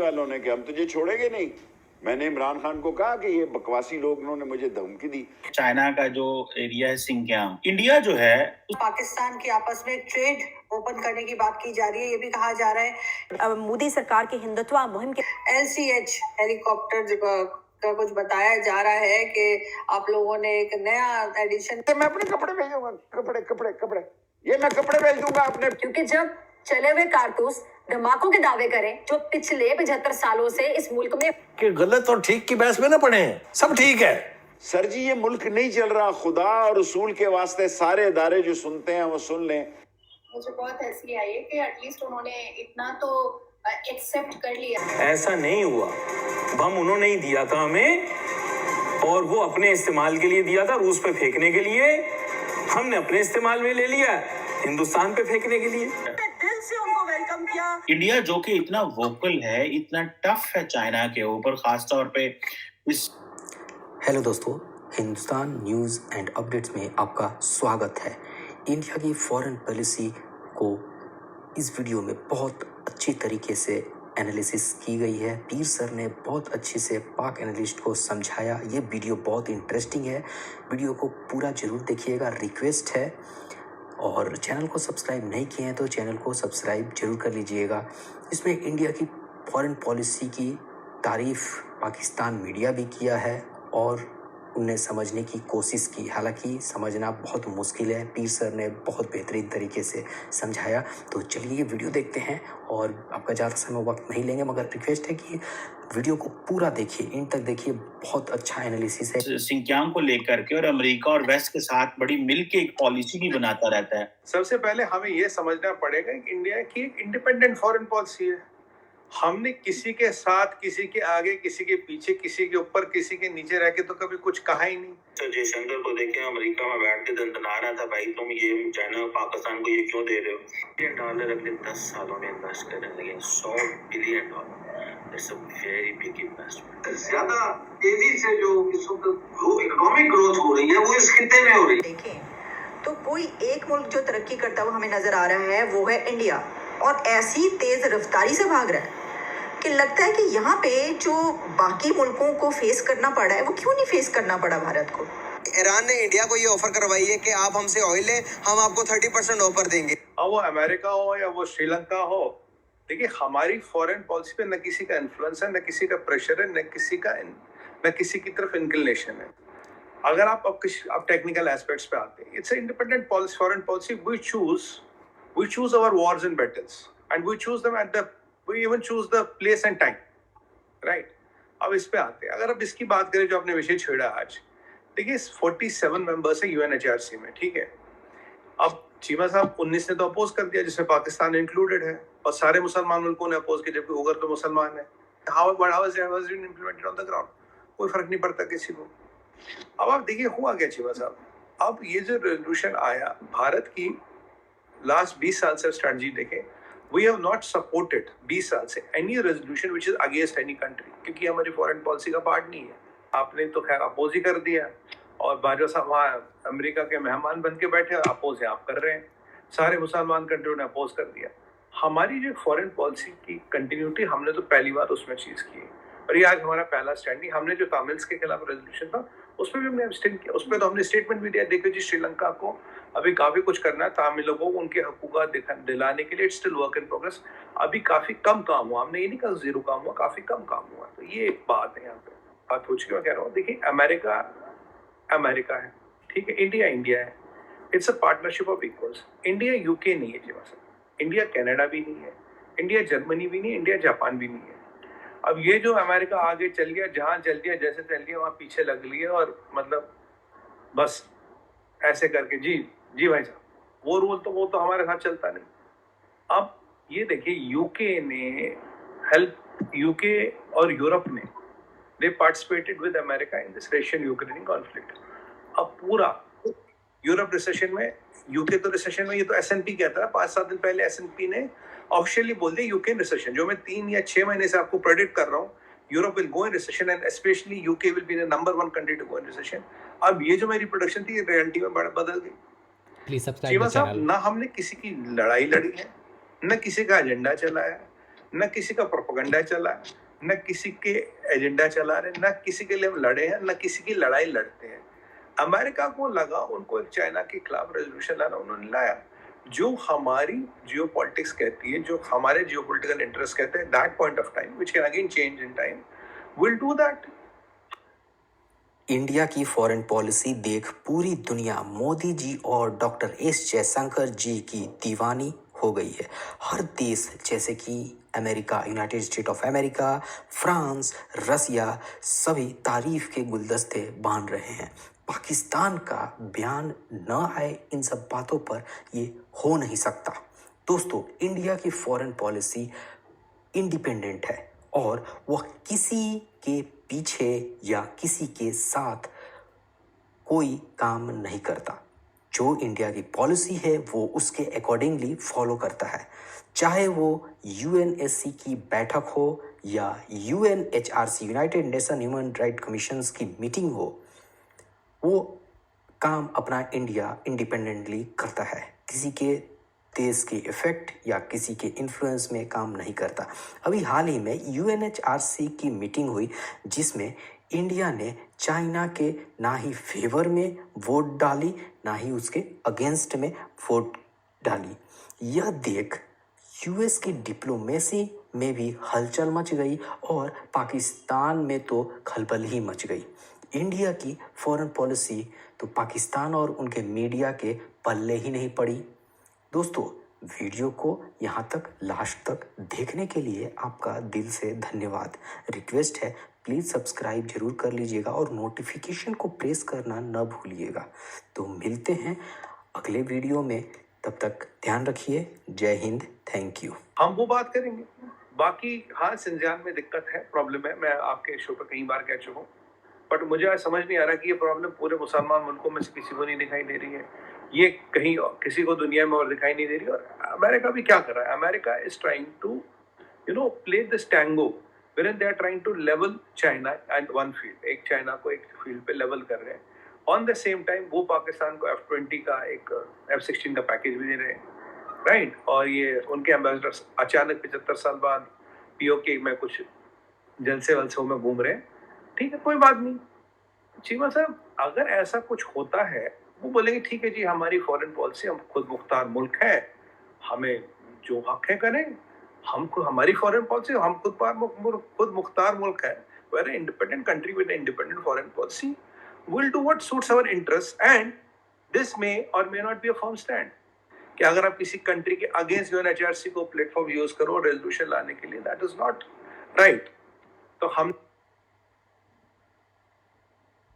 वालों ने कि हम तुझे छोड़ेंगे नहीं। मैंने इमरान खान को कहा कि ये बकवासी लोग, उन्होंने मुझे धमकी दी। चाइना का जो एरिया है सिंकियांग, इंडिया जो है पाकिस्तान की आपस में ट्रेड ओपन करने की बात की जा रही है। ये भी कहा जा रहा है मोदी सरकार की हिंदुत्व मुहिम के LCH हेलीकॉप्टर का कुछ बताया जा रहा है कि आप लोगों ने एक नया एडिशन। मैं अपने कपड़े भेजूंगा, कपड़े ये मैं कपड़े भेज दूंगा अपने, क्योंकि जब चले हुए कारतूस धमाकों के दावे करें जो पिछले 75 सालों से इस मुल्क में कि गलत और ठीक की बहस में ना पड़े हैं, सब ठीक है। सर जी ये मुल्क नहीं चल रहा। खुदा और रसूल के वास्ते सारे इदारे जो सुनते हैं वो सुन लें। मुझे बहुत हंसी आई है कि एटलीस्ट उन्होंने इतना तो एक्सेप्ट कर लिया। ऐसा नहीं हुआ, बम उन्होंने ही दिया था हमें और वो अपने इस्तेमाल के लिए दिया था, रूस पे फेंकने के लिए। हमने अपने इस्तेमाल में ले लिया, हिंदुस्तान पे फेंकने के लिए। दिल से उनको वेलकम किया। इंडिया जो कि इतना वोकल है, इतना टफ है चाइना के ऊपर, खासतौर पे इस। हेलो दोस्तों, हिंदुस्तान न्यूज़ एंड अपडेट्स में आपका स्वागत है। इंडिया की फॉरेन पॉलिसी को इस वीडियो में बहुत अच्छी तरीके से एनालिसिस की गई है। पीर सर ने बहुत अच्छे से पाक एनालिस्ट को समझाया। ये वीडियो बहुत इंटरेस्टिंग है, वीडियो को पूरा ज़रूर देखिएगा, रिक्वेस्ट है। और चैनल को सब्सक्राइब नहीं किए हैं तो चैनल को सब्सक्राइब जरूर कर लीजिएगा। इसमें इंडिया की फॉरेन पॉलिसी की तारीफ़ पाकिस्तान मीडिया भी किया है और उन्हें समझने की कोशिश की। हालांकि समझना बहुत मुश्किल है, पीर सर ने बहुत बेहतरीन तरीके से समझाया। तो चलिए ये वीडियो देखते हैं और आपका ज़्यादा समय वक्त नहीं लेंगे, मगर रिक्वेस्ट है कि वीडियो को पूरा देखिए, इन तक देखिए, बहुत अच्छा एनालिसिस है। सिंकियांग को लेकर के और अमेरिका और वेस्ट के साथ बड़ी मिल के एक पॉलिसी भी बनाता रहता है। सबसे पहले हमें यह समझना पड़ेगा कि इंडिया की एक इंडिपेंडेंट फॉरेन पॉलिसी है। हमने किसी के साथ, किसी के आगे, किसी के पीछे, किसी के ऊपर, किसी के नीचे रह के तो कभी कुछ कहा ही नहीं। तो जयशंकर को देखे अमेरिका में बैठ के दंदना रहा था, भाई तुम ये चाइना पाकिस्तान को ये क्यों दे रहे हो। $1 अगले 10 सालों में इन्वेस्ट करने लगे, $100 billion. It's a very big investment. ज्यादा तेजी से जो इस वक्त इकोनॉमिक ग्रोथ हो रही है वो इस खित्ते में हो रही है। देखें तो कोई एक मुल्क जो तरक्की करता हुआ हमें नजर आ रहा है वो है इंडिया, और ऐसी तेज रफ्तारी से भाग रहा है कि लगता है कि यहाँ पे जो बाकी मुल्कों को फेस करना पड़ा है वो क्यों नहीं फेस करना पड़ा भारत को। ईरान ने इंडिया को ये ऑफर करवाई है कि आप हमसे ऑयल लें, हम आपको 30% ऑफर देंगे। अब वो अमेरिका हो या वो श्रीलंका हो, देखिए हमारी फॉरेन पॉलिसी पे न किसी का इन्फ्लुएंस है, न किसी का प्रेशर है, न किसी की तरफ इंक्लिनेशन है। अगर आप टेक्निकल एस्पेक्ट्स पे आते हैं, it's independent policy, foreign policy. We choose our wars and battles, and we choose them we even choose the place and time, right? अब इस पे आते हैं। अगर अब इसकी बात करें जो आपने विषय छेड़ा आज, देखिए 47 मेंबर्स है UNHRC में, ठीक है। अब चीमा साहब 19 ने तो अपोज कर दिया, जिसमें पाकिस्तान इंक्लूडेड है, और सारे मुसलमान मुल्कों ने अपोज किया, जबकि उगर तो मुसलमान है। How is it implemented on the ground? कोई फर्क नहीं पड़ता किसी को। अब आप देखिए हुआ क्या चीमा साहब, अब ये जो रेजोल्यूशन आया, भारत की लास्ट 20 साल से स्ट्रेटजी देखें, वी हैव नॉट सपोर्टेड 20 साल से any resolution which is against any country, क्योंकि हमारी फॉरेन पॉलिसी का पार्ट नहीं है। आपने तो खैर अपोज ही कर दिया, और बाजवा साहब वहाँ अमेरिका के मेहमान बन के बैठे, अपोज आप कर रहे हैं। सारे मुसलमान कंट्रियों ने अपोज कर दिया। हमारी जो फॉरेन पॉलिसी की कंटिन्यूटी, हमने तो पहली बार उसमें चीज़ की, और ये आज हमारा पहला स्टैंड नहीं। हमने जो तमिल्स के खिलाफ रेजोल्यूशन था उसमें भी हमने एब्सटेन किया, उसमें तो हमने स्टेटमेंट भी दिया, देखो जी श्रीलंका को अभी काफी कुछ करना है, तमिलों को उनके हकूक़ दिलाने के लिए, it's still work in progress. अभी काफी कम काम हुआ, हमने ये नहीं कहा जीरो काम हुआ, काफी कम काम हुआ। तो ये एक बात है, यहाँ पे बात पूछ के मैं कह रहा हूँ। देखिए अमेरिका है, ठीक है, इंडिया है, it's a partnership of equals. India UK नहीं है जी, इंडिया कनाडा भी नहीं है, इंडिया जर्मनी भी नहीं है, इंडिया जापान भी नहीं है। अब ये जो अमेरिका आगे चल गया, जहां चल गया, जैसे चल गया वहां पीछे लग लिया, और मतलब बस ऐसे करके जी भाई साहब, वो तो हमारे साथ चलता नहीं। अब ये देखिए यूके और यूरोप ने they participated with America in this Russian Ukraine conflict. अब पूरा यूरोप रिसेशन में, यूके तो रिसेशन में, ये तो S&P कहता है। 5-7 दिन पहले S&P ने ऑफिशियली बोल दिया यूके रिसेशन, जो मैं 3 या 6 महीने से आपको प्रेडिक्ट कर रहा हूँ, Europe will go in recession and specially UK will be the number 1 country to go in recession. अब ये जो मेरी प्रोडक्शन थी, ये रियलिटी में बदल गई। Please subscribe the channel. ना हमने किसी की लड़ाई लड़ी है, न किसी का एजेंडा चलाया है, न किसी का प्रोपेगेंडा चला, न किसी के एजेंडा चला रहे, न किसी के लिए हम लड़े हैं, न किसी की लड़ाई लड़ते हैं। अमेरिका को लगा उनको एक चाइना के खिलाफ रेजोल्यूशन लाना, उन्होंने लाया। जो हमारी जियोपॉलिटिक्स कहती है, जो हमारे जियोपॉलिटिकल इंटरेस्ट कहते हैं, that point of time which can again change in time, will do that. India की फॉरेन पॉलिसी देख पूरी दुनिया मोदी जी और डॉक्टर एस जयशंकर जी की दीवानी हो गई है। हर देश जैसे कि America, United State of America, France, Russia सभी तारीफ के गुलदस्ते बांध रहे हैं। पाकिस्तान का बयान न आए इन सब बातों पर ये हो नहीं सकता। दोस्तों, इंडिया की फॉरेन पॉलिसी इंडिपेंडेंट है और वह किसी के पीछे या किसी के साथ कोई काम नहीं करता। जो इंडिया की पॉलिसी है वो उसके अकॉर्डिंगली फॉलो करता है, चाहे वो यूएनएससी की बैठक हो या UNHRC, United nation human right commission की मीटिंग हो, वो काम अपना इंडिया इंडिपेंडेंटली करता है। किसी के देश के इफेक्ट या किसी के इन्फ्लुएंस में काम नहीं करता। अभी हाल ही में यूएनएचआरसी की मीटिंग हुई जिसमें इंडिया ने चाइना के ना ही फेवर में वोट डाली ना ही उसके अगेंस्ट में वोट डाली। यह देख यूएस की डिप्लोमेसी में भी हलचल मच गई और पाकिस्तान में तो खलबल ही मच गई। इंडिया की फॉरेन पॉलिसी तो पाकिस्तान और उनके मीडिया के पल्ले ही नहीं पड़ी। दोस्तों, वीडियो को यहाँ तक लास्ट तक देखने के लिए आपका दिल से धन्यवाद। रिक्वेस्ट है प्लीज़ सब्सक्राइब जरूर कर लीजिएगा और नोटिफिकेशन को प्रेस करना न भूलिएगा। तो मिलते हैं अगले वीडियो में, तब तक ध्यान रखिए। जय हिंद, थैंक यू। हम वो बात करेंगे। बाकी हाँ, सिंजियान में दिक्कत है, प्रॉब्लम है, मैं आपके शो पर कई बार कह चुका हूँ, बट मुझे आज समझ नहीं आ रहा कि ये प्रॉब्लम पूरे मुसलमान मुल्कों में से किसी को नहीं दिखाई दे रही है, ये कहीं किसी को दुनिया में और दिखाई नहीं दे रही। और अमेरिका भी क्या कर रहा है? America is trying to play this tango wherein they are trying to level China and one field. एक चाइना को एक फील्ड पे लेवल कर रहे हैं। ऑन द सेम टाइम वो पाकिस्तान को F-20 का एक F-16 का पैकेज भी दे रहे हैं, राइट। और ये उनके एम्बेसडर अचानक 75 साल बाद POK में कुछ जलसे वलसों में घूम रहे हैं। ठीक है, कोई बात नहीं। चीमा साहब, अगर ऐसा कुछ होता है, वो बोलेंगे ठीक है जी, हमारी फॉरेन पॉलिसी, हम खुद मुख्तार मुल्क है, हमें जो हक है करें, हमको हमारी फॉरेन पॉलिसी, हम खुद मुख्तार मुल्क है। We're independent country with independent foreign policy will do what suits our interest and this may or may not be a firm stand. कि अगर आप किसी कंट्री के अगेंस्ट यूएनएचआरसी को प्लेटफॉर्म यूज करो रेजोल्यूशन लाने के लिए, दैट इज नॉट राइट। तो हम